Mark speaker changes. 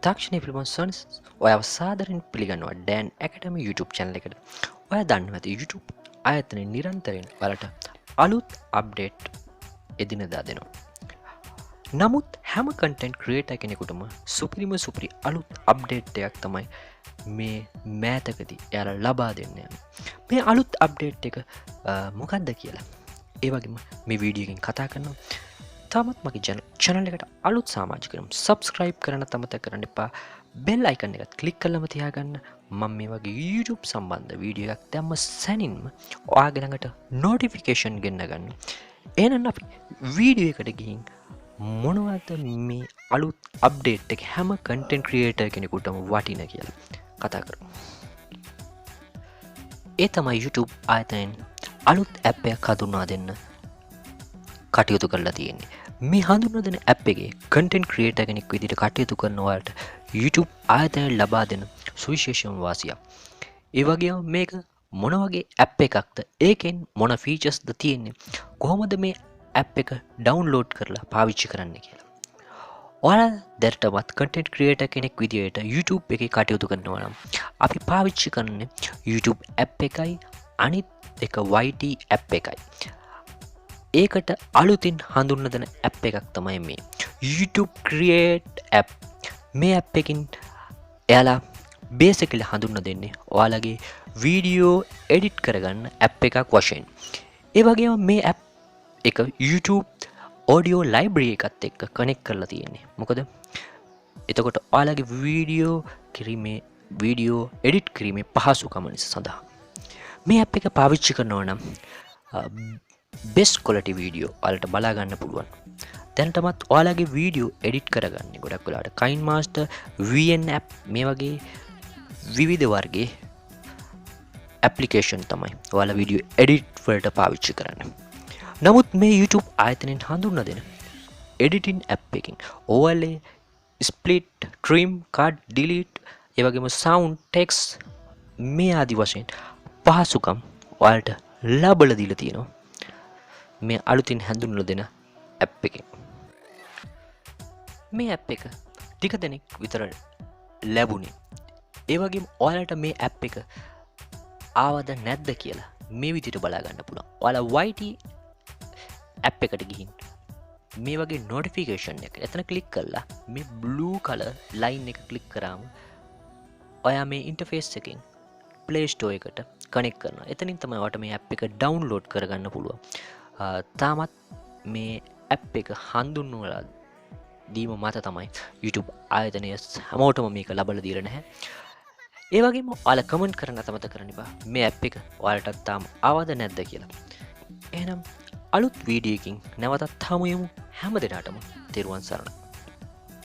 Speaker 1: තාක්ෂණයේ පිළිබඳ සොයන ඔයාව සාදරයෙන් පිළිගන්නවා Dan Academy YouTube channel එකට. ඔයා දන්නවා ඇති YouTube ආයතනයේ නිරන්තරයෙන් ඔයාලට අලුත් අප්ඩේට් එදිනදා දෙනවා. නමුත් හැම content creator කෙනෙකුටම සුපිරි අලුත් අප්ඩේට් එකක් තමයි මේ මෑතකදී එයාලා ලබා දෙන්න යන්නේ. මේ අලුත් අප්ඩේට් එක මොකක්ද කියලා ඒ වගේම මේ වීඩියෝ එකෙන් කතා කරනවා. තාමත් මගේ channel එකට අලුත් සමාජිකයන් subscribe කරන්න අමතක කරන්න එපා. bell icon එකත් click කරලම තියාගන්න. මම මේ වගේ YouTube සම්බන්ධ වීඩියෝ එකක් දැම්ම සැනින්ම ඔයාගේ ළඟට notification ගෙන්න ගන්න. එහෙනම් අපි වීඩියෝ එකට ගිහින් මොනවද මේ අලුත් අප්ඩේට් එක හැම content creator කෙනෙකුටම වටින කියලා කතා කරමු. ඒ තමයි YouTube ආයතනයෙන් අලුත් app එකක් හඳුන්වා දෙන්න කටයුතු කරලා තියෙන්නේ. මේ හඳුන්වා දෙන app එකේ content creator කෙනෙක් විදිහට කටයුතු කරන ඔයාලට YouTube ආයතනයෙන් ලබා දෙන සුවිශේෂම වාසියක්. ඒ වගේම මේක මොන වගේ app එකක්ද? ඒකෙන් මොන featuresද තියෙන්නේ? කොහොමද මේ app එක download කරලා පාවිච්චි කරන්න කියලා. ඔයාලා දැනටමත් content creator කෙනෙක් විදිහට YouTube එකේ කටයුතු කරනවා නම් අපි පාවිච්චි කරන්නේ YouTube app එකයි අනිත් එක YT app එකයි. ඒකට අලුතින් හඳුන්වන දෙන app එකක් තමයි මේ YouTube Create app. මේ app එකකින් එයාලා basically හඳුන්වන දෙන්නේ ඔයාලගේ වීඩියෝ edit කරගන්න app එකක් වශයෙන්. ඒ වගේම මේ app එක YouTube audio library එකත් එක්ක connect කරලා තියෙන්නේ. මොකද එතකොට ඔයාලගේ වීඩියෝ edit කිරීමේ පහසුකම සඳහා මේ app එක පාවිච්චි කරනවා නම් best quality video ඔයාලට බලා ගන්න පුළුවන්. දැනටමත් ඔයාලගේ වීඩියෝ edit කරගන්නේ ගොඩක් වෙලාවට KineMaster VN app මේ වගේ විවිධ වර්ගයේ application තමයි ඔයාලා වීඩියෝ edit වලට පාවිච්චි කරන්නේ. නමුත් මේ YouTube ආයතනයෙන් හඳුන්වා දෙන editing app එකකින් overlay, split, trim, cut, delete, ඒ වගේම sound, text මේ ආදි වශයෙන් පහසුකම් ඔයාලට ලබලා දීලා තියෙනවා. මේ අලුතින් හඳුන්වලා දෙන app එකෙන්. මේ app එක ටික දෙනෙක් විතර ලැබුණේ. ඒ වගේම ඔයාලට මේ app එක ආවද නැද්ද කියලා මේ විදිහට බලා ගන්න පුළුවන්. ඔයාලා YT app එකට ගිහින් මේ වගේ notification එක එතන click කරලා මේ blue color line එක click කරාම ඔයා මේ interface එකෙන් Play Store එකට connect කරනවා. එතනින් තමයි ඔයාලට මේ app එක download කරගන්න පුළුවන්. තාමත් මේ app එක හඳුන්වලා දීම මත තමයි YouTube ආයතනය හැමෝටම මේක ලබලා දීලා නැහැ. ඒ වගේම ඔයාලා කමෙන්ට් කරන්න අමතක කරන්න එපා. මේ app එක ඔයාලට තාම ආවද නැද්ද කියලා. එහෙනම් අලුත් වීඩියෝ එකකින් නැවතත් හමු යමු. හැම දිනටම තෙරුවන් සරණයි.